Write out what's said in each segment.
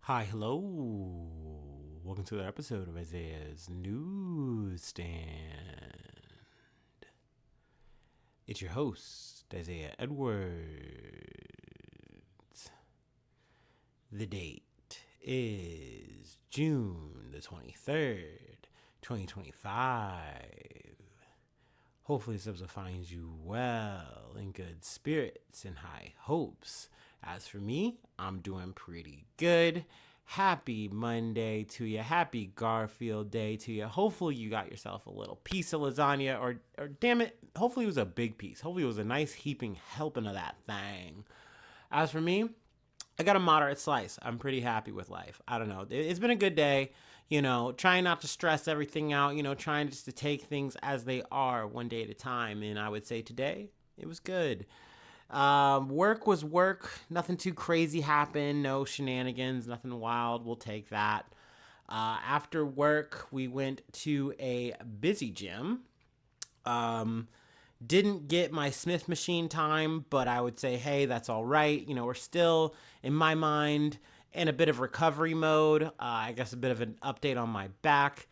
Hi, hello. Welcome to the episode of Isaiah's Newsstand. It's your host, Isaiah Edwards. The date is June the 23rd, 2025. Hopefully, this episode finds you well, in good spirits, and high hopes. As for me, I'm doing pretty good. Happy Monday to you. Happy Garfield Day to you. Hopefully, you got yourself a little piece of lasagna, or damn it, hopefully it was a big piece. Hopefully, it was a nice heaping helping of that thing. As for me, I got a moderate slice. I'm pretty happy with life. I don't know. It's been a good day. Trying not to stress everything out, trying just to take things as they are one day at a time. And I would say today, it was good. Work was work. Nothing too crazy happened. No shenanigans. Nothing wild. We'll take that. After work, we went to a busy gym. Didn't get my Smith machine time, but I would say, hey, that's all right. We're still, in my mind, in a bit of recovery mode. I guess a bit of an update on my back.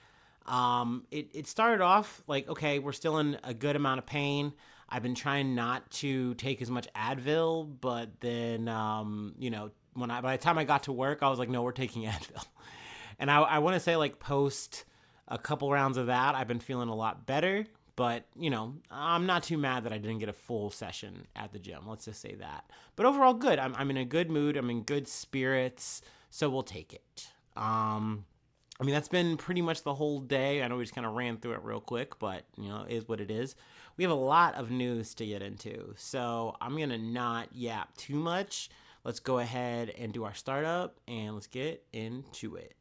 It started off like, okay, we're still in a good amount of pain. I've been trying not to take as much Advil, but then, by the time I got to work, I was like, no, we're taking Advil. And I want to say, like, post a couple rounds of that, I've been feeling a lot better. But, I'm not too mad that I didn't get a full session at the gym. Let's just say that. But overall, good. I'm in a good mood. I'm in good spirits. So we'll take it. That's been pretty much the whole day. I know we just kind of ran through it real quick, but, it is what it is. We have a lot of news to get into. So I'm going to not yap too much. Let's go ahead and do our startup, and let's get into it.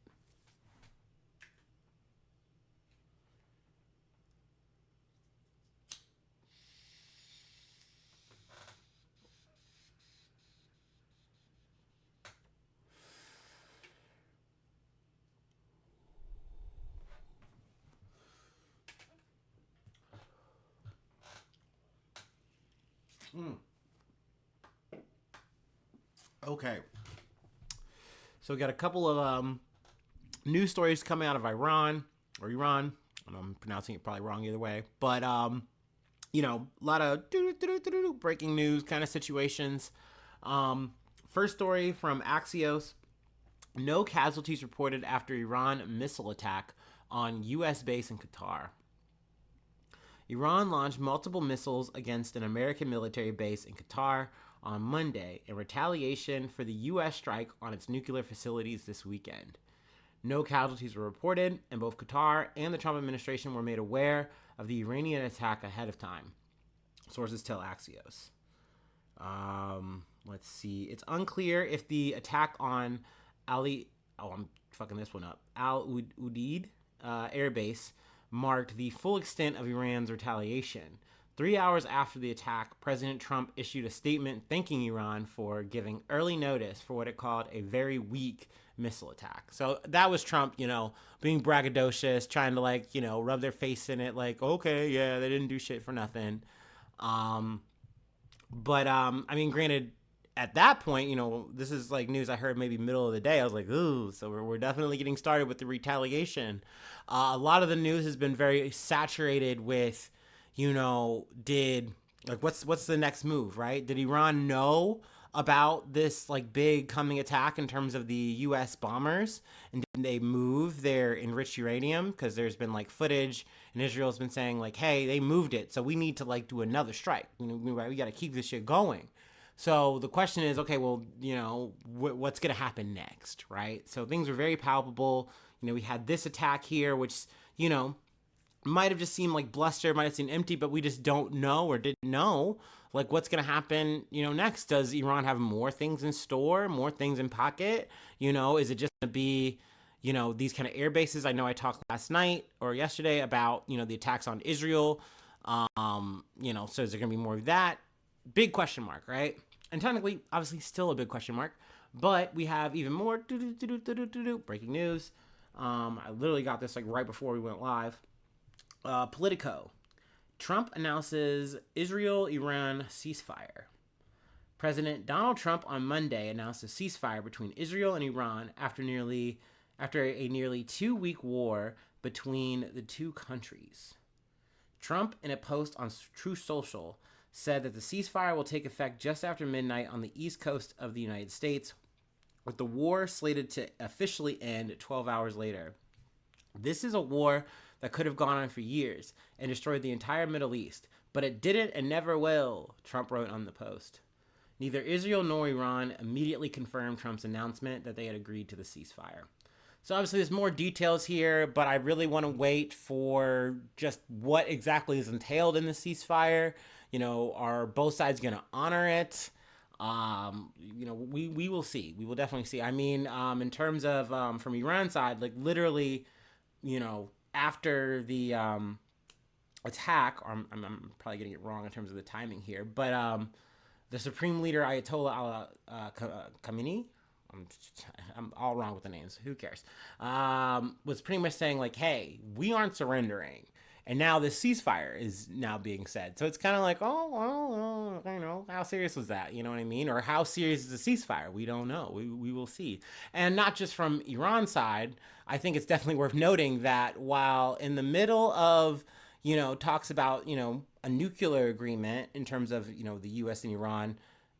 Okay. So we got a couple of news stories coming out of Iran or Iran. I'm pronouncing it probably wrong either way. But, a lot of breaking news kind of situations. First story from Axios. No casualties reported after Iran missile attack on U.S. base in Qatar. Iran launched multiple missiles against an American military base in Qatar on Monday in retaliation for the U.S. strike on its nuclear facilities this weekend. No casualties were reported, and both Qatar and the Trump administration were made aware of the Iranian attack ahead of time, sources tell Axios. Let's see. It's unclear if the attack on I'm fucking this one up. Al Udeid air base marked the full extent of Iran's retaliation. 3 hours after the attack, President Trump issued a statement thanking Iran for giving early notice for what it called a very weak missile attack. So that was Trump, being braggadocious, trying to rub their face in it, like, okay, yeah, they didn't do shit for nothing. Granted, at that point, this is like news I heard maybe middle of the day. I was like, ooh, so we're definitely getting started with the retaliation. A lot of the news has been very saturated with, what's the next move, right? Did Iran know about this big coming attack in terms of the U.S. bombers, and did they move their enriched uranium? Because there's been footage, and Israel's been saying hey, they moved it, so we need to do another strike. We got to keep this shit going. So the question is, okay, well, what's going to happen next, right? So things were very palpable. We had this attack here, which, might have just seemed like bluster, might have seemed empty, but we just don't know or didn't know, what's going to happen, next. Does Iran have more things in store, more things in pocket? Is it just going to be, these kind of air bases? I know I talked last night or yesterday about, the attacks on Israel. So is there going to be more of that? Big question mark, right? And technically, obviously, still a big question mark. But we have even more breaking news. I literally got this right before we went live. Politico. Trump announces Israel-Iran ceasefire. President Donald Trump on Monday announced a ceasefire between Israel and Iran after a nearly 2-week war between the two countries. Trump, in a post on Truth Social, said that the ceasefire will take effect just after midnight on the east coast of the United States, with the war slated to officially end 12 hours later. This is a war that could have gone on for years and destroyed the entire Middle East, but it didn't and never will, Trump wrote on the post. Neither Israel nor Iran immediately confirmed Trump's announcement that they had agreed to the ceasefire. So obviously there's more details here, but I really want to wait for just what exactly is entailed in the ceasefire. Are both sides going to honor it? We will see. We will definitely see. I mean, in terms of from Iran's side, like literally, after the attack, I'm probably getting it wrong in terms of the timing here, but the Supreme Leader Ayatollah Khamenei, I'm all wrong with the names. Who cares? Was pretty much saying like, hey, we aren't surrendering. And now this ceasefire is now being said. So it's kind of like, how serious was that? You know what I mean? Or how serious is the ceasefire? We don't know. We will see. And not just from Iran's side, I think it's definitely worth noting that while in the middle of, talks about, a nuclear agreement in terms of, the U.S. and Iran,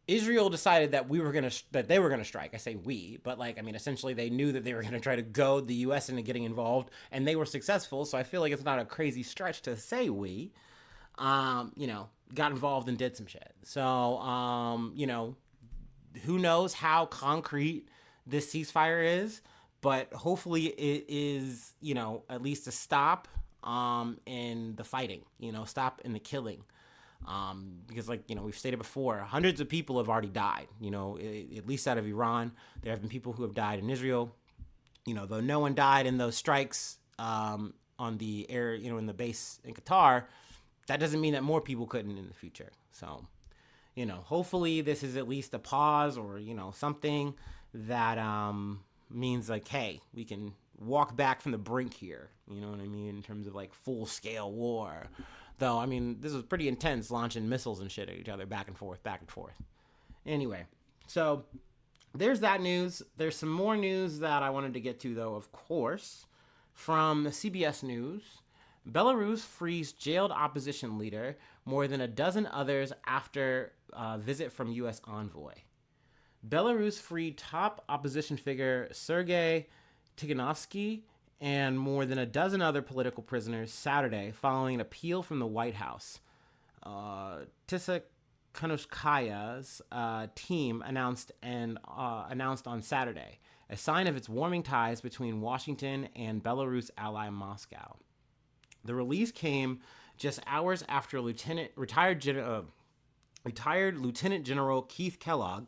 Israel decided that they were gonna strike. I say we, but essentially they knew that they were gonna try to goad the U.S. into getting involved, and they were successful. So I feel like it's not a crazy stretch to say we, got involved and did some shit. So who knows how concrete this ceasefire is, but hopefully it is, at least a stop in the fighting, stop in the killing. Because we've stated before, hundreds of people have already died, at least out of Iran. There have been people who have died in Israel, though no one died in those strikes, on the air, in the base in Qatar. That doesn't mean that more people couldn't in the future. So, hopefully this is at least a pause or, something that, means like, hey, we can walk back from the brink here. You know what I mean? In terms of full scale war. Though, this was pretty intense, launching missiles and shit at each other, back and forth. Anyway, so there's that news. There's some more news that I wanted to get to, though, of course, from CBS News. Belarus frees jailed opposition leader, more than a dozen others after a visit from U.S. envoy. Belarus freed top opposition figure Sergei Tsikhanouski and more than a dozen other political prisoners Saturday following an appeal from the White House. Tsikhanouskaya's team announced on Saturday, a sign of its warming ties between Washington and Belarus ally Moscow. The release came just hours after retired Lieutenant General Keith Kellogg,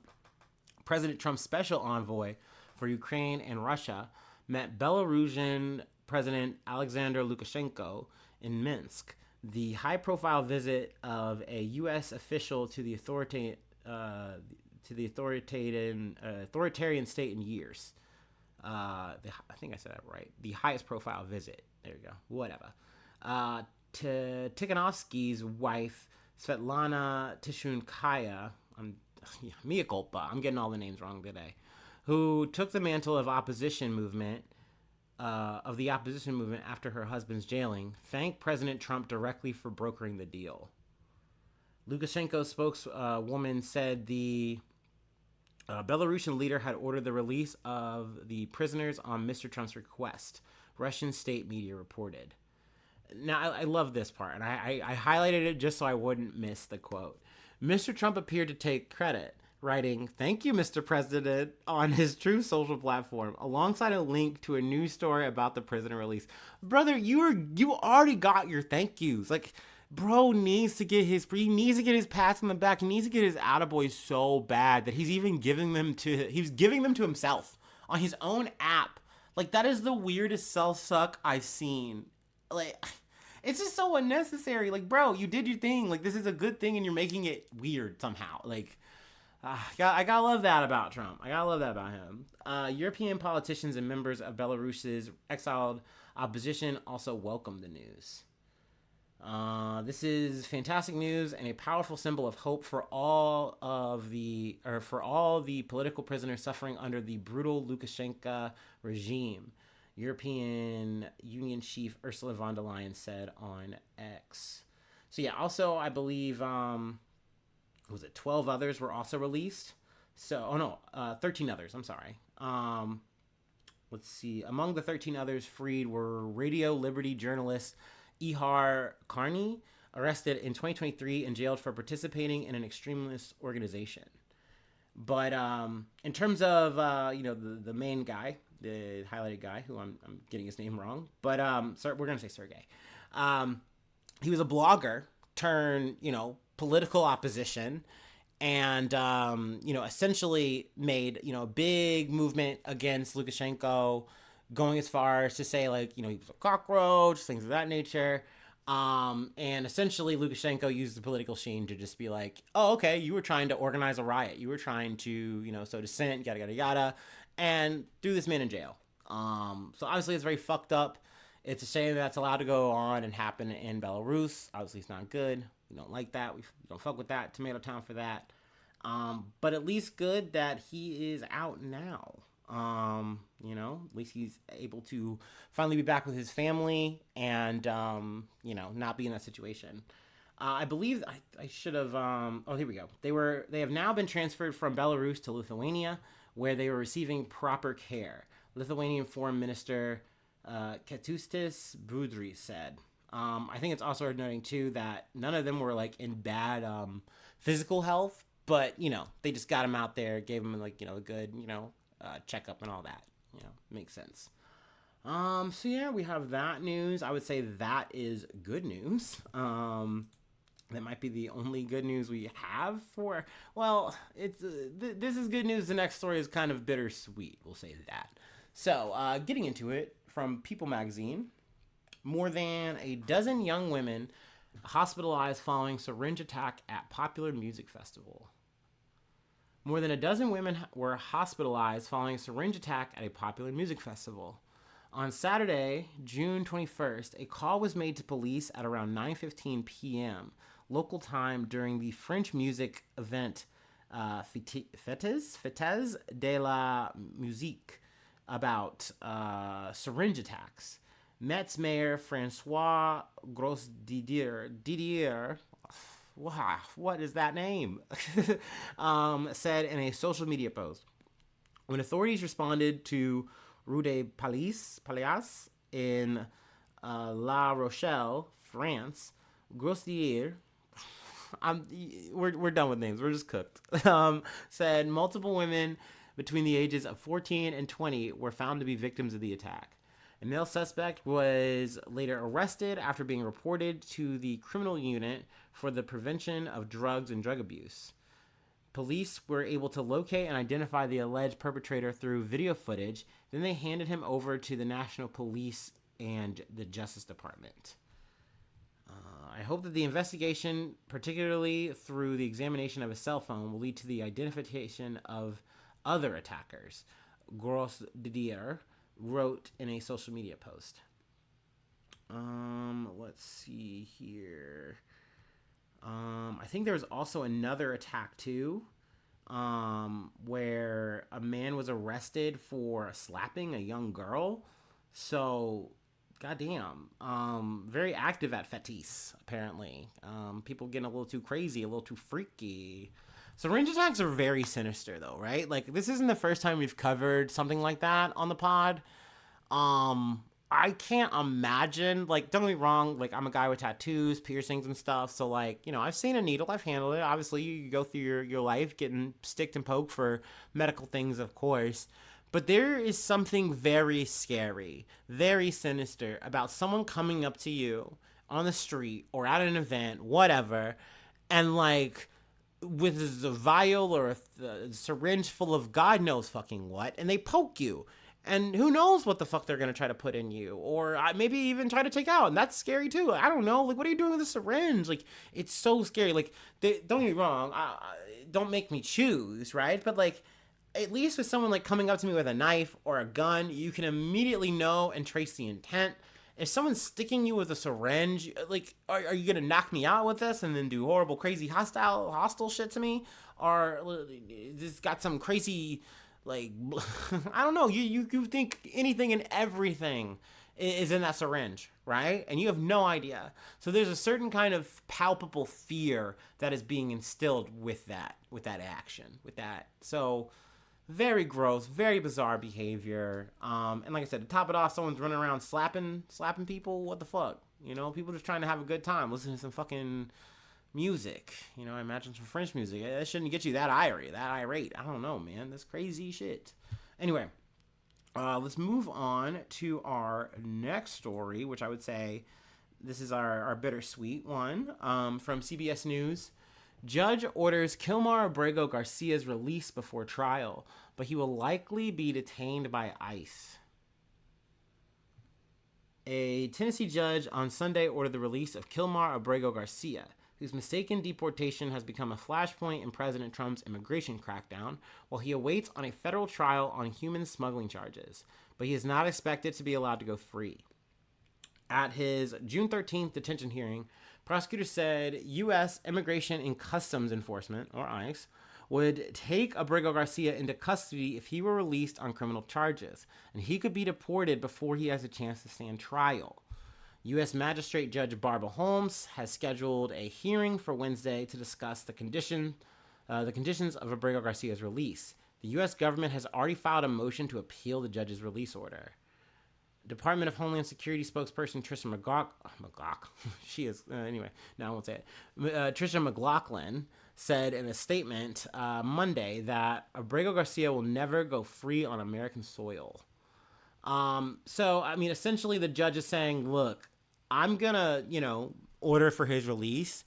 President Trump's special envoy for Ukraine and Russia, met Belarusian President Alexander Lukashenko in Minsk, the high-profile visit of a U.S. official to the authoritarian state in years. I think I said that right. The highest-profile visit. There you go. Whatever. Tikhanovsky's wife, Svetlana Tsikhanouskaya, mea culpa, I'm getting all the names wrong today, who took the mantle of the opposition movement after her husband's jailing, thanked President Trump directly for brokering the deal. Lukashenko's spokeswoman said the Belarusian leader had ordered the release of the prisoners on Mr. Trump's request, Russian state media reported. Now, I love this part, and I highlighted it just so I wouldn't miss the quote. Mr. Trump appeared to take credit, writing, "Thank you, Mr. President," on his Truth Social platform, alongside a link to a news story about the prisoner release. Brother, you already got your thank yous. Bro needs to get his pats on the back. He needs to get his attaboys so bad that he's giving them to himself on his own app. That is the weirdest self-suck I've seen. It's just so unnecessary. Bro, you did your thing. This is a good thing, and you're making it weird somehow. I gotta love that about Trump. I gotta love that about him. European politicians and members of Belarus's exiled opposition also welcomed the news. This is fantastic news and a powerful symbol of hope for all the political prisoners suffering under the brutal Lukashenko regime. European Union chief Ursula von der Leyen said on X. So yeah, also I believe was it 12 others were also released. So 13 others. I'm sorry. Let's see. Among the 13 others freed were Radio Liberty journalist Ihar Karni, arrested in 2023 and jailed for participating in an extremist organization. But in terms of the main guy, the highlighted guy, who I'm getting his name wrong, but we're gonna say Sergey. He was a blogger turned political opposition, and essentially made a big movement against Lukashenko, going as far as to say he was a cockroach, things of that nature. And essentially Lukashenko used the political sheen to just be like, oh, okay, you were trying to organize a riot. You were trying to, sow dissent, yada, yada, yada, and threw this man in jail. So obviously it's very fucked up. It's a shame that's allowed to go on and happen in Belarus. Obviously it's not good. We don't like that. We don't fuck with that. Tomato town for that. But at least good that he is out now. At least he's able to finally be back with his family and, not be in that situation. I believe I should have, here we go. They have now been transferred from Belarus to Lithuania, where they were receiving proper care. Lithuanian Foreign Minister, Kęstutis Budrys said. I think it's also worth noting too that none of them were in bad, physical health, but, they just got him out there, gave him a good, checkup and all that. Makes sense. So yeah, we have that news. I would say that is good news. That might be the only good news we have for. Well, it's this is good news. The next story is kind of bittersweet. We'll say that. So, getting into it from People Magazine, more than a dozen young women hospitalized following syringe attack at popular music festival. More than a dozen women were hospitalized following a syringe attack at a popular music festival. On Saturday, June 21st, a call was made to police at around 9:15 p.m. local time during the French music event Fêtes de la Musique about syringe attacks. Metz Mayor Francois Grosdidier, wow, what is that name? Said in a social media post. When authorities responded to Rue des Palais in La Rochelle, France, Grosdidier, we're done with names, we're just cooked, said multiple women between the ages of 14 and 20 were found to be victims of the attack. A male suspect was later arrested after being reported to the criminal unit for the prevention of drugs and drug abuse. Police were able to locate and identify the alleged perpetrator through video footage. Then they handed him over to the National Police and the Justice Department. I hope that the investigation, particularly through the examination of his cell phone, will lead to the identification of other attackers, Grosdidier wrote in a social media post. Let's see here. I think there was also another attack too, where a man was arrested for slapping a young girl. So, goddamn, very active at Fêtes, apparently. People getting a little too crazy, a little too freaky. Syringe attacks are very sinister, though, right? This isn't the first time we've covered something like that on the pod. I can't imagine, don't get me wrong, I'm a guy with tattoos, piercings and stuff, so, I've seen a needle, I've handled it. Obviously, you go through your life getting sticked and poked for medical things, of course. But there is something very scary, very sinister about someone coming up to you on the street or at an event, whatever, and, with a vial or a syringe full of God knows fucking what, and they poke you. And who knows what the fuck they're going to try to put in you, or maybe even try to take out. And that's scary too. I don't know. What are you doing with a syringe? It's so scary. Don't get me wrong. Don't make me choose, right? But at least with someone coming up to me with a knife or a gun, you can immediately know and trace the intent. if someone's sticking you with a syringe, like, are you gonna knock me out with this and then do horrible, crazy, hostile shit to me, or this got some crazy, like, I don't know. You think anything and everything is in that syringe, right? And you have no idea. So there's a certain kind of palpable fear that is being instilled with that action, with that. So very gross, very bizarre behavior. And like I said, to top it off, someone's running around slapping people. What the fuck? You know, people just trying to have a good time, listening to some fucking music. You know, I imagine some French music. That shouldn't get you that irate. I don't know, man. That's crazy shit. Anyway, let's move on to our next story, which I would say this is our bittersweet one, from CBS News. Judge orders Kilmar Abrego Garcia's release before trial, but he will likely be detained by ICE. A Tennessee judge on Sunday ordered the release of Kilmar Abrego Garcia, whose mistaken deportation has become a flashpoint in President Trump's immigration crackdown, while he awaits on a federal trial on human smuggling charges, but he is not expected to be allowed to go free. At his June 13th detention hearing, prosecutors said U.S. Immigration and Customs Enforcement, or ICE, would take Abrego Garcia into custody if he were released on criminal charges, and he could be deported before he has a chance to stand trial. U.S. Magistrate Judge Barbara Holmes has scheduled a hearing for Wednesday to discuss the conditions of Abrego Garcia's release. The U.S. government has already filed a motion to appeal the judge's release order. Department of Homeland Security spokesperson Trisha Trisha McLaughlin said in a statement Monday that Abrego Garcia will never go free on American soil. So, I mean, essentially the judge is saying, look, I'm going to, order for his release.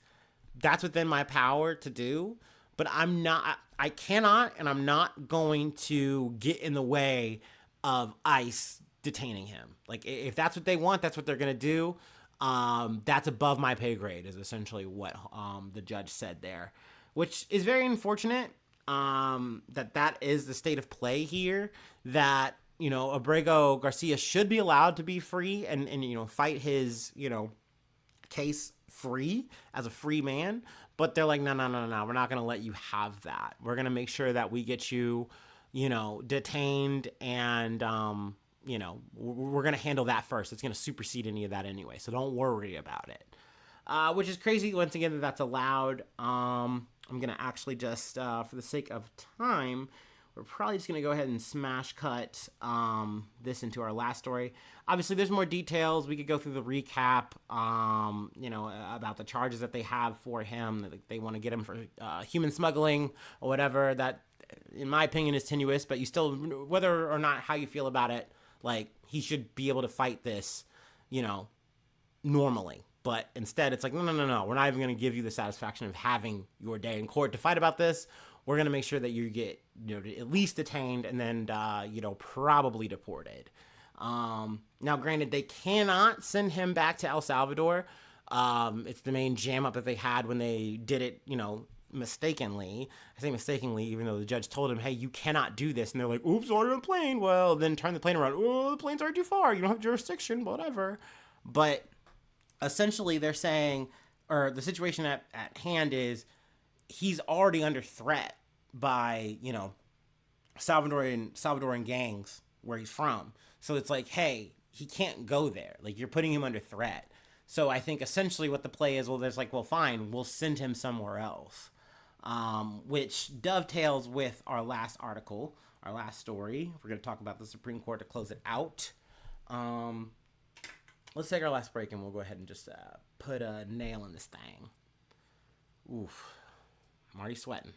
That's within my power to do, but I cannot, and I'm not going to get in the way of ICE detaining him. Like, if that's what they want, that's what they're going to do. That's above my pay grade is essentially what the judge said there, which is very unfortunate that is the state of play here, that, Abrego Garcia should be allowed to be free and fight his, case free as a free man. But they're like, no, we're not going to let you have that. We're going to make sure that we get you, detained and, we're going to handle that first. It's going to supersede any of that anyway. So don't worry about it. Which is crazy, once again, that's allowed. I'm going to actually just, for the sake of time, we're probably just going to go ahead and smash cut this into our last story. Obviously, there's more details. We could go through the recap, about the charges that they have for him. They want to get him for human smuggling or whatever. That, in my opinion, is tenuous. But you still, whether or not how you feel about it, like, he should be able to fight this, normally. But instead, it's like, no. We're not even going to give you the satisfaction of having your day in court to fight about this. We're going to make sure that you get, at least detained and then, probably deported. Now, granted, they cannot send him back to El Salvador. It's the main jam up that they had when they did it, mistakenly. I say mistakenly, even though the judge told him, hey, you cannot do this. And they're like, oops, order a plane. Well, then turn the plane around. Oh, the plane's already too far. You don't have jurisdiction, whatever. But essentially they're saying, or the situation at hand is, he's already under threat by, Salvadoran gangs where he's from. So it's like, hey, he can't go there. Like, you're putting him under threat. So I think essentially what the play is, well, there's like, well, fine, we'll send him somewhere else. Which dovetails with our last article, our last story. We're going to talk about the Supreme Court to close it out. Let's take our last break and we'll go ahead and just put a nail in this thing. Oof. I'm already sweating.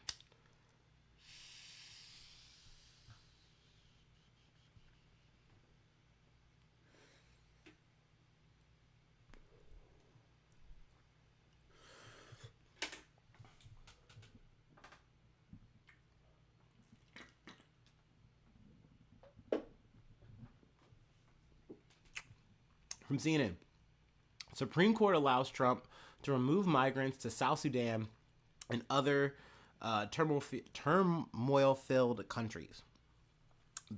From CNN. Supreme Court allows Trump to remove migrants to South Sudan and other turmoil-filled countries.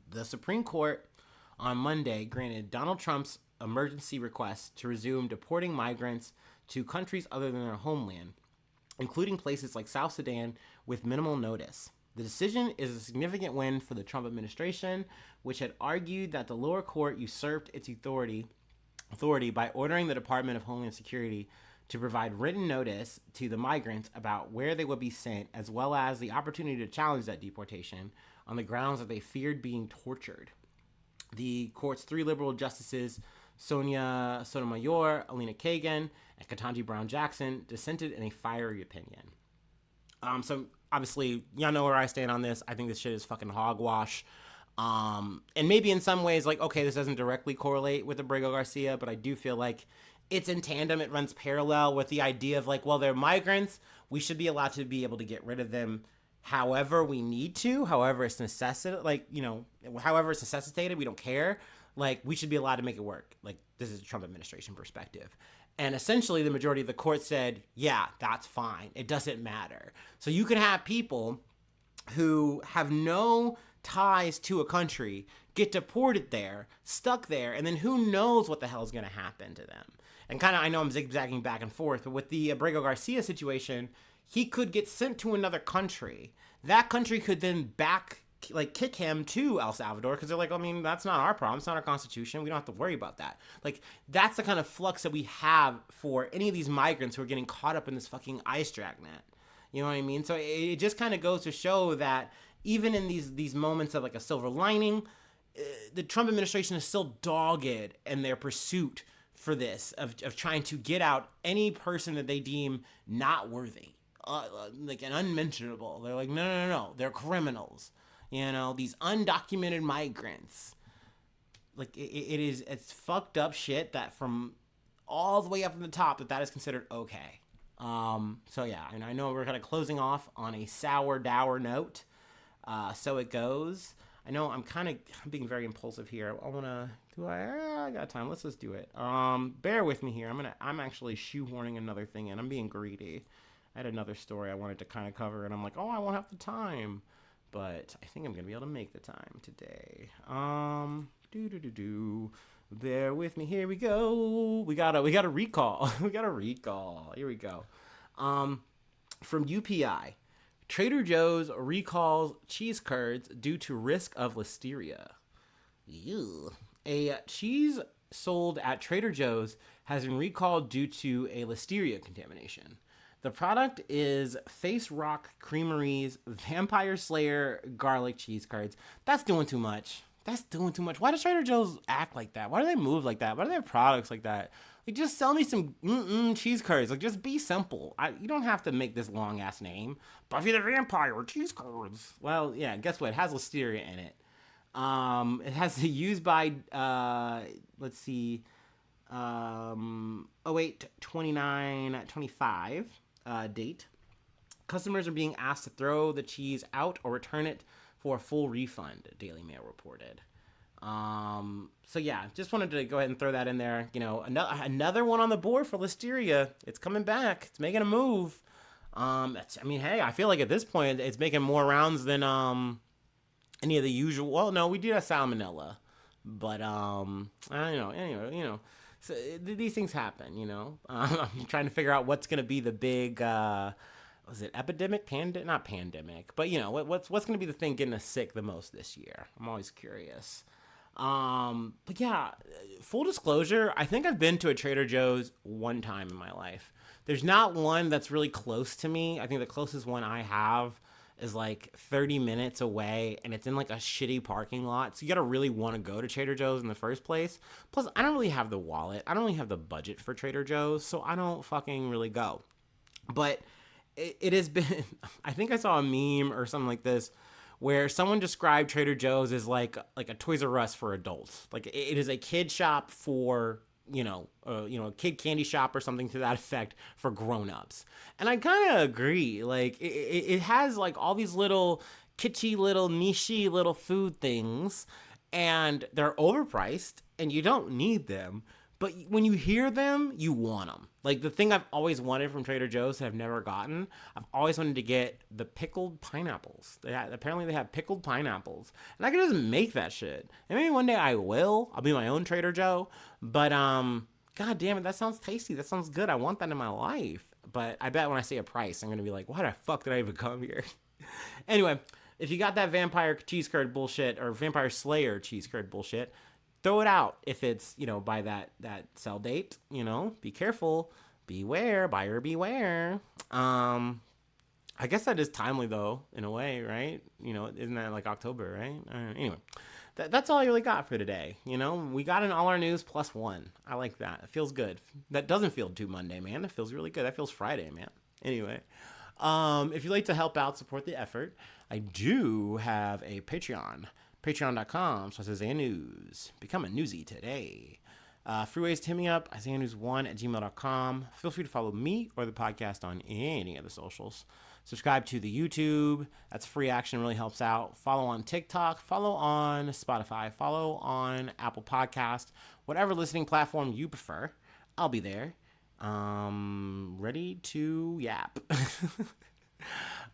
The Supreme Court on Monday granted Donald Trump's emergency request to resume deporting migrants to countries other than their homeland, including places like South Sudan, with minimal notice. The decision is a significant win for the Trump administration, which had argued that the lower court usurped its authority by ordering the Department of Homeland Security to provide written notice to the migrants about where they would be sent, as well as the opportunity to challenge that deportation on the grounds that they feared being tortured. The court's 3 liberal justices, Sonia Sotomayor, Alina Kagan, and Ketanji Brown Jackson, dissented in a fiery opinion. So obviously, y'all know where I stand on this. I think this shit is fucking hogwash. And maybe in some ways, like, okay, this doesn't directly correlate with Abrego Garcia, but I do feel like it's in tandem. It runs parallel with the idea of like, well, they're migrants. We should be allowed to be able to get rid of them however we need to, however it's necessitated, like, you know, however it's necessitated, we don't care. Like, we should be allowed to make it work. Like, this is a Trump administration perspective. And essentially, the majority of the court said, yeah, that's fine. It doesn't matter. So you can have people who have no ties to a country get deported there, stuck there, and then who knows what the hell is going to happen to them. And kind of, I know I'm zigzagging back and forth, but with the Abrego Garcia situation, he could get sent to another country. That country could then kick him to El Salvador because they're like, I mean, that's not our problem. It's not our constitution. We don't have to worry about that. Like, that's the kind of flux that we have for any of these migrants who are getting caught up in this fucking ice dragnet. You know what I mean? So it just kind of goes to show that even in these moments of like a silver lining, the Trump administration is still dogged in their pursuit for this, of trying to get out any person that they deem not worthy. Like an unmentionable. They're like, no, they're criminals. You know, these undocumented migrants. Like, it's fucked up shit that from all the way up in the top that is considered okay. So yeah, and I know we're kind of closing off on a sour, dour note. So it goes. I know I'm being very impulsive here. I got time. Let's just do it. Bear with me here. I'm actually shoehorning another thing in. I'm being greedy. I had another story I wanted to kind of cover, and I'm like, oh, I won't have the time. But I think I'm going to be able to make the time today. Bear with me. Here we go. We got a recall. We got a recall. Here we go. From UPI. Trader Joe's recalls cheese curds due to risk of listeria. Ew. A cheese sold at Trader Joe's has been recalled due to a listeria contamination. The product is Face Rock Creamery's Vampire Slayer garlic cheese curds. That's doing too much. Why does Trader Joe's act like that? Why do they move like that? Why do they have products like that? Like, just sell me some cheese curds. Like, just be simple. You don't have to make this long-ass name. Buffy the Vampire cheese curds. Well, yeah, guess what? It has listeria in it. It has the use by, 08/29/25 date. Customers are being asked to throw the cheese out or return it for a full refund, Daily Mail reported. So yeah, just wanted to go ahead and throw that in there. You know, another one on the board for listeria. It's coming back. It's making a move. Hey, I feel like at this point it's making more rounds than any of the usual. Well, no, we did have salmonella, but I don't know. Anyway, you know, so these things happen. You know, I'm trying to figure out what's gonna be the big. Was it epidemic? Not pandemic, but you know, what's going to be the thing getting us sick the most this year? I'm always curious. But yeah, full disclosure, I think I've been to a Trader Joe's one time in my life. There's not one that's really close to me. I think the closest one I have is like 30 minutes away, and it's in like a shitty parking lot. So you got to really want to go to Trader Joe's in the first place. Plus, I don't really have the wallet. I don't really have the budget for Trader Joe's, so I don't fucking really go. But it has been, I think I saw a meme or something like this where someone described Trader Joe's as like a Toys R Us for adults. Like, it is a kid shop for, a kid candy shop or something to that effect for grown-ups. And I kind of agree. Like, it has like all these little kitschy, little nichey little food things, and they're overpriced and you don't need them. But when you hear them, you want them. Like the thing I've always wanted from Trader Joe's that I've never gotten, I've always wanted to get the pickled pineapples. Apparently they have pickled pineapples. And I could just make that shit. And maybe one day I will. I'll be my own Trader Joe. But, God damn it, that sounds tasty. That sounds good. I want that in my life. But I bet when I say a price, I'm going to be like, why the fuck did I even come here? Anyway, if you got that vampire cheese curd bullshit or vampire slayer cheese curd bullshit, throw it out if it's, by that sell date, be careful, beware, buyer beware. I guess that is timely though, in a way, right? Isn't that like October, right? Anyway, that's all I really got for today. We got in all our news plus one. I like that. It feels good. That doesn't feel too Monday, man. It feels really good. That feels Friday, man. Anyway, if you'd like to help out, support the effort, I do have a Patreon. Patreon.com/IsaiahNews. Become a newsie today. Free ways to hit me up, IsaiahNews1@gmail.com. Feel free to follow me or the podcast on any of the socials. Subscribe to the YouTube. That's free action, really helps out. Follow on TikTok. Follow on Spotify. Follow on Apple Podcast. Whatever listening platform you prefer, I'll be there. Ready to yap.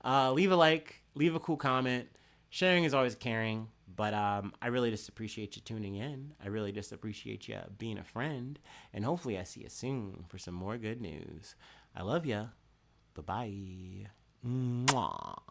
Leave a like. Leave a cool comment. Sharing is always caring. But I really just appreciate you tuning in. I really just appreciate you being a friend. And hopefully I see you soon for some more good news. I love ya. Bye-bye. Mwah.